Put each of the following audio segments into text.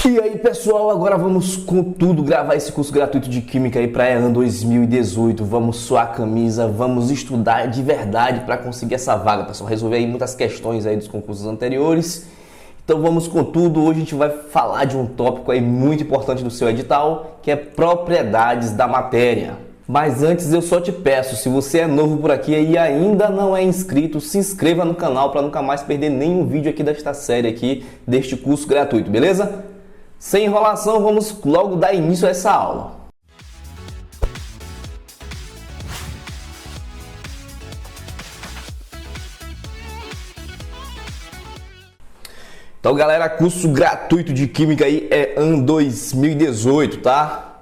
E aí pessoal, agora vamos com tudo gravar esse curso gratuito de Química aí para ano 2018. Vamos suar a camisa, vamos estudar de verdade para conseguir essa vaga, pessoal. Resolver aí muitas questões aí dos concursos anteriores. Então vamos com tudo. Hoje a gente vai falar de um tópico aí muito importante do seu edital, que é propriedades da matéria. Mas antes eu só te peço, se você é novo por aqui e ainda não é inscrito, se inscreva no canal para nunca mais perder nenhum vídeo aqui desta série aqui, deste curso gratuito, beleza? Sem enrolação, vamos logo dar início a essa aula. Então, galera, curso gratuito de Química aí é ano 2018, tá?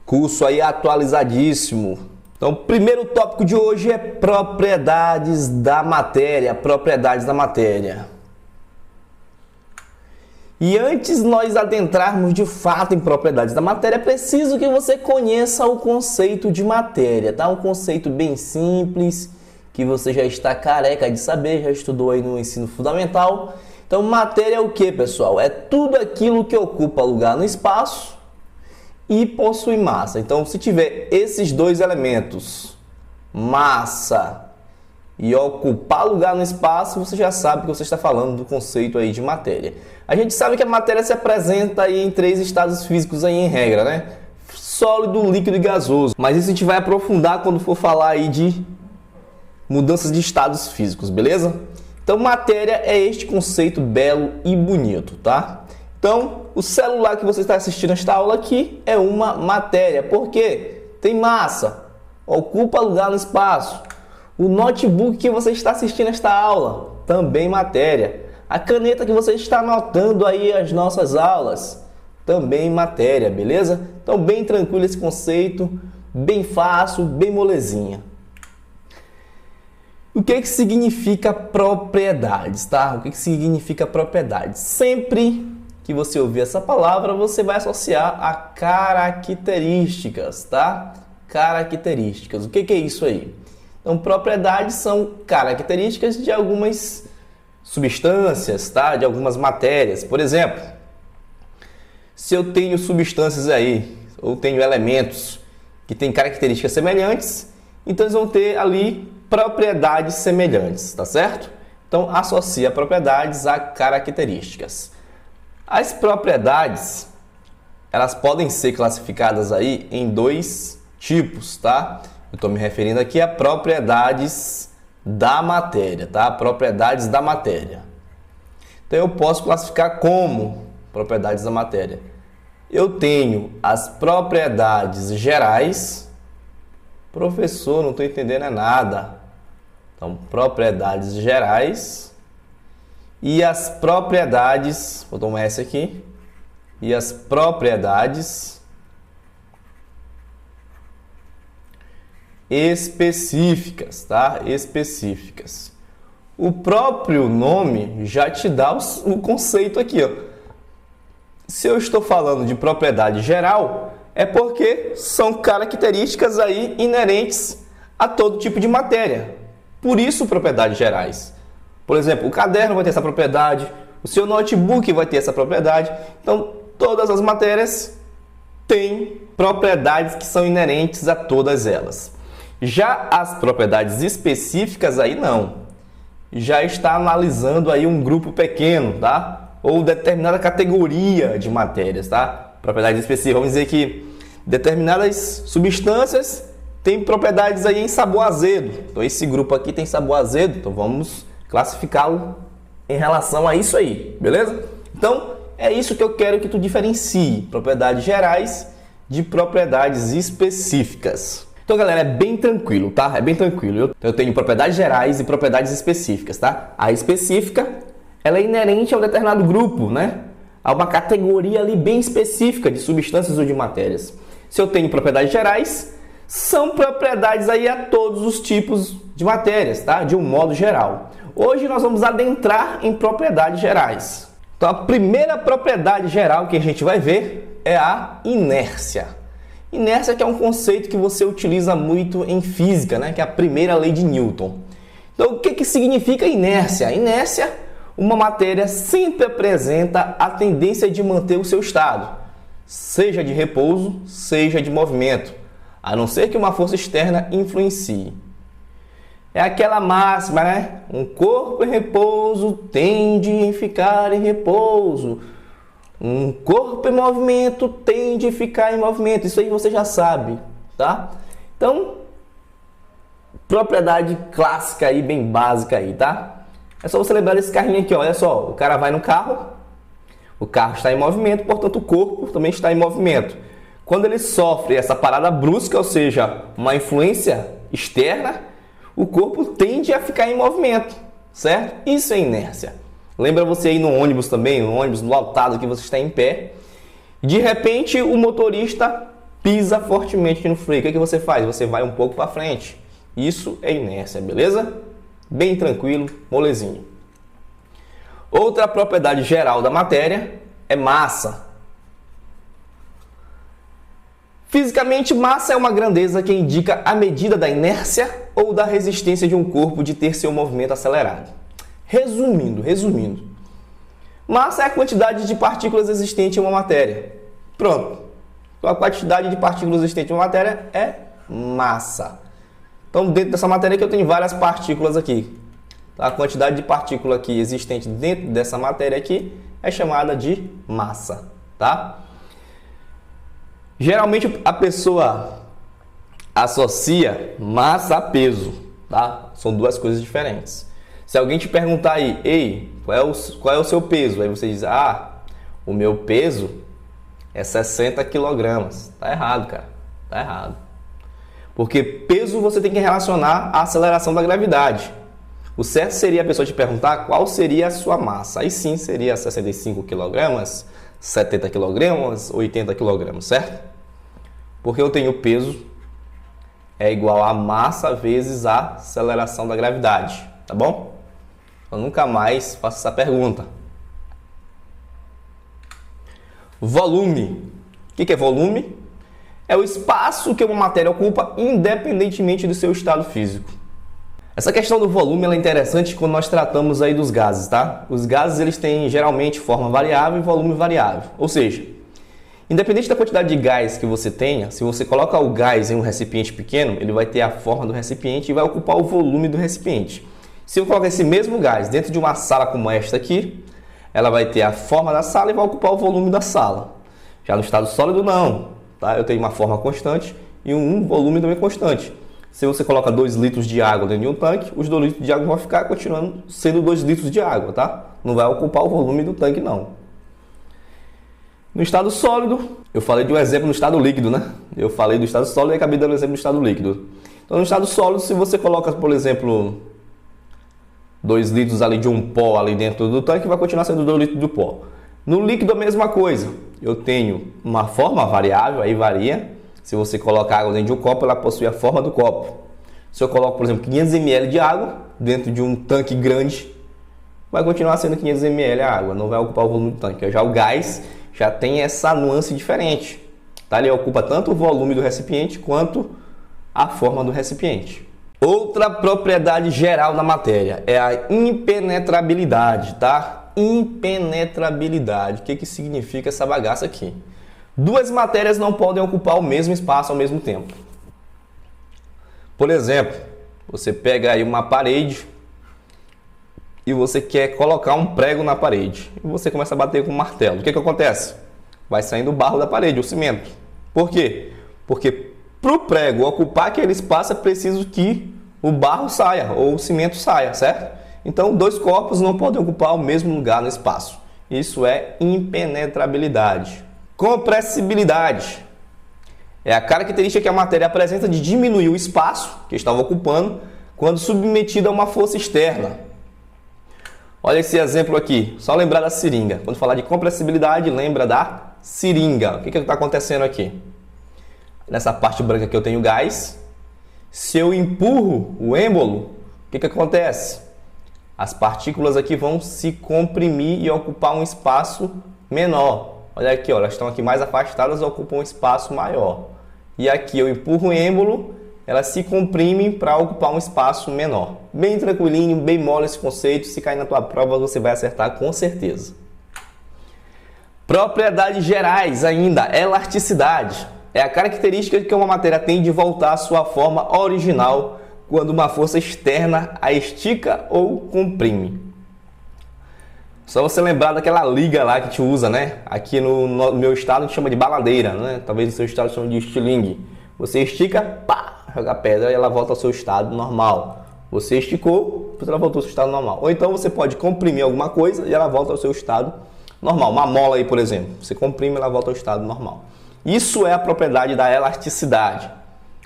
Curso aí atualizadíssimo. Então, o primeiro tópico de hoje é propriedades da matéria, propriedades da matéria. E antes nós adentrarmos de fato em propriedades da matéria, é preciso que você conheça o conceito de matéria, tá? Um conceito bem simples, que você já está careca de saber, já estudou aí no ensino fundamental. Então, matéria é o que, pessoal? É tudo aquilo que ocupa lugar no espaço e possui massa. Então, se tiver esses dois elementos, massa e ocupar lugar no espaço, você já sabe que você está falando do conceito aí de matéria. A gente sabe que a matéria se apresenta aí em três estados físicos aí em regra, né? Sólido, líquido e gasoso. Mas isso a gente vai aprofundar quando for falar aí de mudanças de estados físicos, beleza? Então, matéria é este conceito belo e bonito, tá? Então, o celular que você está assistindo esta aula aqui é uma matéria. Por quê? Tem massa, ocupa lugar no espaço. O notebook que você está assistindo esta aula, também matéria. A caneta que você está anotando aí as nossas aulas, também matéria, beleza? Então, bem tranquilo esse conceito, bem fácil, bem molezinha. O que significa propriedades, tá? O que significa propriedades? Sempre que você ouvir essa palavra, você vai associar a características, tá? Características. O que é isso aí? Então, propriedades são características de algumas substâncias, tá? De algumas matérias. Por exemplo, se eu tenho substâncias aí, ou tenho elementos que têm características semelhantes, então eles vão ter ali propriedades semelhantes, tá certo? Então, associa propriedades a características. As propriedades, elas podem ser classificadas aí em dois tipos, tá? Eu estou me referindo aqui a propriedades da matéria, tá? Propriedades da matéria. Então, eu posso classificar como propriedades da matéria. Eu tenho as propriedades gerais. Professor, não estou entendendo nada. Então, propriedades gerais e as propriedades, vou tomar essa aqui, e as propriedades específicas, tá? Específicas. O próprio nome já te dá o conceito aqui, ó. Se eu estou falando de propriedade geral, é porque são características aí inerentes a todo tipo de matéria. Por isso, propriedades gerais. Por exemplo, o caderno vai ter essa propriedade, o seu notebook vai ter essa propriedade. Então, todas as matérias têm propriedades que são inerentes a todas elas. Já as propriedades específicas aí não. Já está analisando aí um grupo pequeno, tá? Ou determinada categoria de matérias, tá? Propriedades específicas, vamos dizer que determinadas substâncias têm propriedades aí em sabor azedo. Então, esse grupo aqui tem sabor azedo, então vamos classificá-lo em relação a isso aí, beleza? Então, é isso que eu quero que tu diferencie, propriedades gerais de propriedades específicas. Então, galera, é bem tranquilo, tá? É bem tranquilo. Eu tenho propriedades gerais e propriedades específicas, tá? A específica, ela é inerente a um determinado grupo, né? A uma categoria ali bem específica de substâncias ou de matérias. Se eu tenho propriedades gerais, são propriedades aí a todos os tipos de matérias, tá? De um modo geral. Hoje nós vamos adentrar em propriedades gerais. Então, a primeira propriedade geral que a gente vai ver é a inércia. Inércia que é um conceito que você utiliza muito em física, né? Que é a primeira lei de Newton. Então, o que significa inércia? Inércia, uma matéria sempre apresenta a tendência de manter o seu estado, seja de repouso, seja de movimento, a não ser que uma força externa influencie. É aquela máxima, né? Um corpo em repouso tende a ficar em repouso. Um corpo em movimento tende a ficar em movimento. Isso aí você já sabe, tá? Então, propriedade clássica aí, bem básica aí, tá? É só você lembrar desse carrinho aqui, ó. Olha só, o cara vai no carro, o carro está em movimento, portanto o corpo também está em movimento. Quando ele sofre essa parada brusca, ou seja, uma influência externa, o corpo tende a ficar em movimento, certo? Isso é inércia. Lembra você aí no ônibus também, no ônibus lotado que você está em pé, de repente o motorista pisa fortemente no freio. O que você faz? Você vai um pouco para frente. Isso é inércia, beleza? Bem tranquilo, molezinho. Outra propriedade geral da matéria é massa. Fisicamente, massa é uma grandeza que indica a medida da inércia ou da resistência de um corpo de ter seu movimento acelerado. Resumindo, massa é a quantidade de partículas existente em uma matéria. Pronto. Então, a quantidade de partículas existente em uma matéria é massa. Então, dentro dessa matéria aqui eu tenho várias partículas aqui. A quantidade de partícula aqui existente dentro dessa matéria aqui é chamada de massa, tá? Geralmente a pessoa associa massa a peso, tá? São duas coisas diferentes. Se alguém te perguntar aí, ei, qual é o seu peso? Aí você diz, o meu peso é 60 quilogramas. Tá errado, cara. Tá errado. Porque peso você tem que relacionar à aceleração da gravidade. O certo seria a pessoa te perguntar qual seria a sua massa. Aí sim seria 65 kg, 70 kg, 80 kg, certo? Porque eu tenho peso é igual a massa vezes a aceleração da gravidade, tá bom? Eu nunca mais faço essa pergunta. Volume. O que é volume? É o espaço que uma matéria ocupa independentemente do seu estado físico. Essa questão do volume é interessante quando nós tratamos aí dos gases, tá? Os gases eles têm geralmente forma variável e volume variável. Ou seja, independente da quantidade de gás que você tenha, se você coloca o gás em um recipiente pequeno, ele vai ter a forma do recipiente e vai ocupar o volume do recipiente. Se eu colocar esse mesmo gás dentro de uma sala como esta aqui, ela vai ter a forma da sala e vai ocupar o volume da sala. Já no estado sólido não. Tá? Eu tenho uma forma constante e um volume também constante. Se você coloca 2 litros de água dentro de um tanque, os 2 litros de água vão ficar continuando sendo 2 litros de água, tá? Não vai ocupar o volume do tanque, não. No estado sólido, eu falei de um exemplo no estado líquido, né? Eu falei do estado sólido e acabei dando um exemplo no estado líquido. Então, no estado sólido, se você coloca, por exemplo, 2 litros ali de um pó ali dentro do tanque, vai continuar sendo 2 litros de pó. No líquido, a mesma coisa. Eu tenho uma forma variável, aí varia. Se você colocar água dentro de um copo, ela possui a forma do copo. Se eu coloco, por exemplo, 500 ml de água dentro de um tanque grande, vai continuar sendo 500 ml a água, não vai ocupar o volume do tanque. Já o gás já tem essa nuance diferente. Tá? Ele ocupa tanto o volume do recipiente quanto a forma do recipiente. Outra propriedade geral da matéria é a impenetrabilidade, tá? Impenetrabilidade. O que significa essa bagaça aqui? Duas matérias não podem ocupar o mesmo espaço ao mesmo tempo. Por exemplo, você pega aí uma parede e você quer colocar um prego na parede. E você começa a bater com um martelo. O que acontece? Vai saindo o barro da parede, o cimento. Por quê? Porque para o prego ocupar aquele espaço é preciso que o barro saia ou o cimento saia, certo? Então, 2 corpos não podem ocupar o mesmo lugar no espaço. Isso é impenetrabilidade. Compressibilidade. É a característica que a matéria apresenta de diminuir o espaço que estava ocupando quando submetida a uma força externa. Olha esse exemplo aqui. Só lembrar da seringa. Quando falar de compressibilidade, lembra da seringa. O que está acontecendo aqui? Nessa parte branca aqui eu tenho gás. Se eu empurro o êmbolo, o que acontece? As partículas aqui vão se comprimir e ocupar um espaço menor. Olha aqui, ó, elas estão aqui mais afastadas e ocupam um espaço maior. E aqui eu empurro o êmbolo elas se comprimem para ocupar um espaço menor. Bem tranquilinho, bem mole esse conceito. Se cair na tua prova, você vai acertar com certeza. Propriedades gerais ainda, elasticidade. É a característica que uma matéria tem de voltar à sua forma original quando uma força externa a estica ou comprime. Só você lembrar daquela liga lá que a gente usa, né? Aqui no meu estado a gente chama de baladeira, né? Talvez no seu estado chame de estilingue. Você estica, pá, joga a pedra e ela volta ao seu estado normal. Você esticou, ela voltou ao seu estado normal. Ou então você pode comprimir alguma coisa e ela volta ao seu estado normal. Uma mola aí, por exemplo. Você comprime e ela volta ao estado normal. Isso é a propriedade da elasticidade.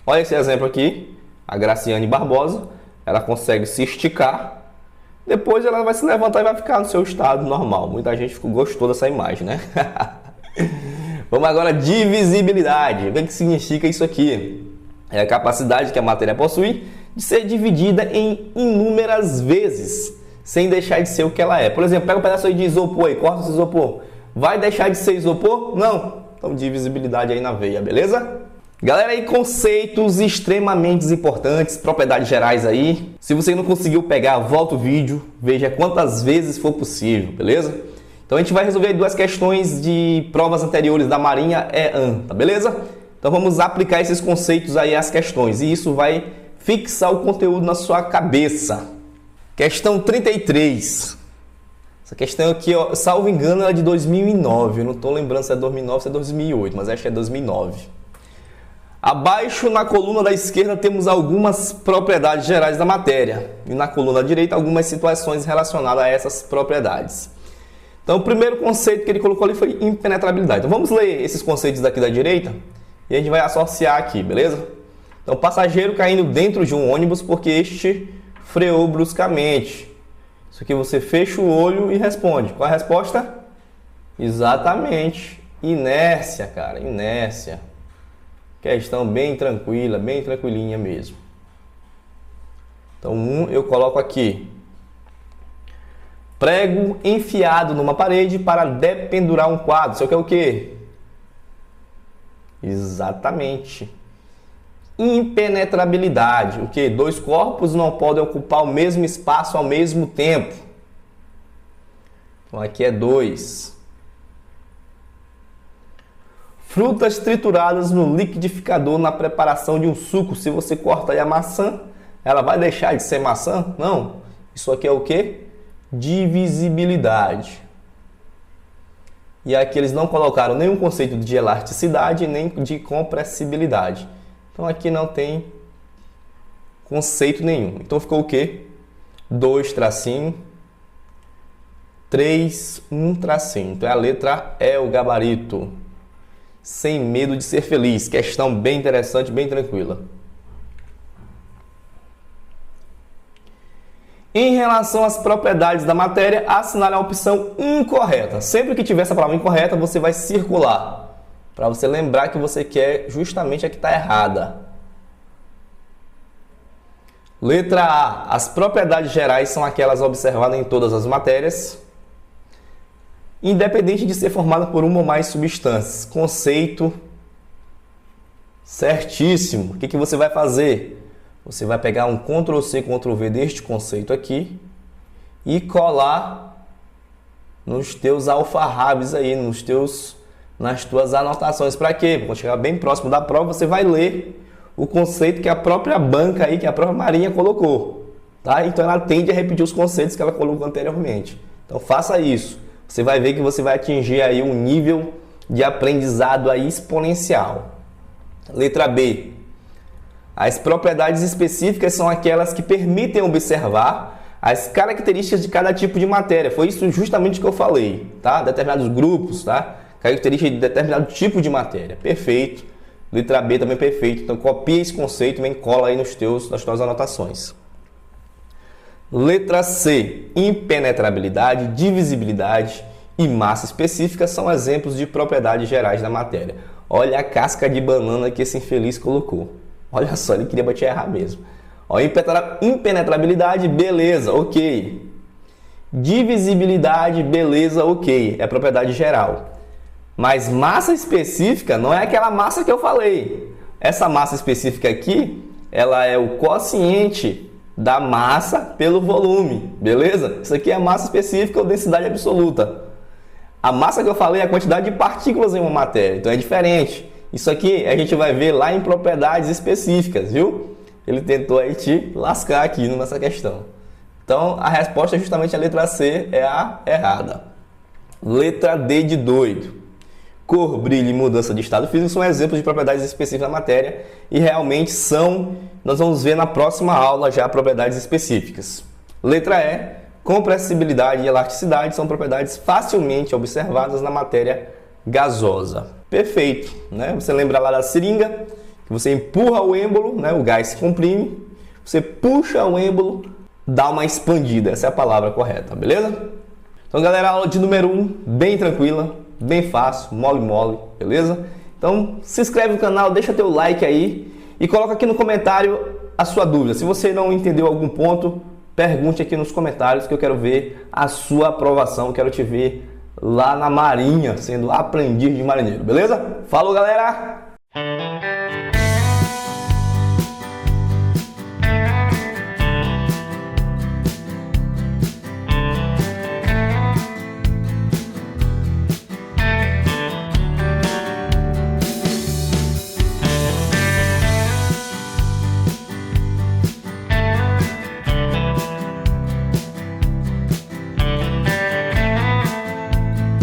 Olha esse exemplo aqui. A Graciane Barbosa, ela consegue se esticar. Depois ela vai se levantar e vai ficar no seu estado normal. Muita gente gostou dessa imagem, né? Vamos agora, divisibilidade. O que significa isso aqui? É a capacidade que a matéria possui de ser dividida em inúmeras vezes, sem deixar de ser o que ela é. Por exemplo, pega um pedaço aí de isopor e corta esse isopor. Vai deixar de ser isopor? Não. Então, divisibilidade aí na veia, beleza? Galera, aí conceitos extremamente importantes, propriedades gerais aí. Se você não conseguiu pegar, volta o vídeo, veja quantas vezes for possível, beleza? Então a gente vai resolver duas questões de provas anteriores da Marinha EAN, tá beleza? Então vamos aplicar esses conceitos aí às questões e isso vai fixar o conteúdo na sua cabeça. Questão 33. Essa questão aqui, ó, salvo engano, ela é de 2009. Eu não estou lembrando se é 2009 ou se é 2008, mas acho que é 2009. Abaixo, na coluna da esquerda, temos algumas propriedades gerais da matéria. E na coluna direita, algumas situações relacionadas a essas propriedades. Então, o primeiro conceito que ele colocou ali foi impenetrabilidade. Então, vamos ler esses conceitos daqui da direita e a gente vai associar aqui, beleza? Então, passageiro caindo dentro de um ônibus porque este freou bruscamente. Isso aqui você fecha o olho e responde. Qual a resposta? Exatamente. Inércia, cara. Inércia. Questão bem tranquila, bem tranquilinha mesmo. Então, eu coloco aqui. Prego enfiado numa parede para dependurar um quadro. Isso aqui é o quê? Exatamente. Impenetrabilidade. O quê? Dois corpos não podem ocupar o mesmo espaço ao mesmo tempo. Então, aqui é 2. Frutas trituradas no liquidificador na preparação de um suco. Se você corta aí a maçã, ela vai deixar de ser maçã? Não. Isso aqui é o quê? Divisibilidade. E aqui eles não colocaram nenhum conceito de elasticidade nem de compressibilidade. Então aqui não tem conceito nenhum. Então ficou o quê? 2 tracinho, 3, 1 tracinho. Então a letra E, o gabarito. Sem medo de ser feliz. Questão bem interessante, bem tranquila. Em relação às propriedades da matéria, assinale a opção incorreta. Sempre que tiver essa palavra incorreta, você vai circular. Para você lembrar que você quer justamente a que está errada. Letra A. As propriedades gerais são aquelas observadas em todas as matérias, independente de ser formada por uma ou mais substâncias. Conceito certíssimo. O que você vai fazer? Você vai pegar um Ctrl+C, Ctrl+V deste conceito aqui e colar nos teus alfarrábios aí, nas tuas anotações. Para quê? Quando chegar bem próximo da prova, você vai ler o conceito que a própria banca aí, que a própria Marinha colocou. Tá? Então ela tende a repetir os conceitos que ela colocou anteriormente. Então faça isso. Você vai ver que você vai atingir aí um nível de aprendizado aí exponencial. Letra B. As propriedades específicas são aquelas que permitem observar as características de cada tipo de matéria. Foi isso justamente que eu falei, tá? Determinados grupos, tá? Características de determinado tipo de matéria. Perfeito. Letra B também perfeito. Então copia esse conceito e vem cola aí nas tuas anotações. Letra C. Impenetrabilidade, divisibilidade e massa específica são exemplos de propriedades gerais da matéria. Olha a casca de banana que esse infeliz colocou. Olha só, ele queria bater errar mesmo. Ó, impenetrabilidade, beleza, ok. Divisibilidade, beleza, ok. É propriedade geral. Mas massa específica não é aquela massa que eu falei. Essa massa específica aqui ela é o quociente da massa pelo volume, beleza? Isso aqui é massa específica ou densidade absoluta. A massa que eu falei é a quantidade de partículas em uma matéria, então é diferente. Isso aqui a gente vai ver lá em propriedades específicas, viu? Ele tentou aí te lascar aqui nessa questão. Então a resposta é justamente a letra C, é a errada. Letra D de doido. Cor, brilho e mudança de estado físico são exemplos de propriedades específicas da matéria e realmente são, nós vamos ver na próxima aula já propriedades específicas. Letra E, compressibilidade e elasticidade são propriedades facilmente observadas na matéria gasosa. Perfeito, né? Você lembra lá da seringa, que você empurra o êmbolo, né? O gás se comprime, você puxa o êmbolo, dá uma expandida, essa é a palavra correta, beleza? Então galera, aula de número 1, bem tranquila, bem fácil, mole, beleza? Então se inscreve no canal, deixa teu like aí e coloca aqui no comentário a sua dúvida. Se você não entendeu algum ponto, pergunte aqui nos comentários que eu quero ver a sua aprovação, eu quero te ver lá na marinha, sendo aprendiz de marinheiro, beleza? Falou galera!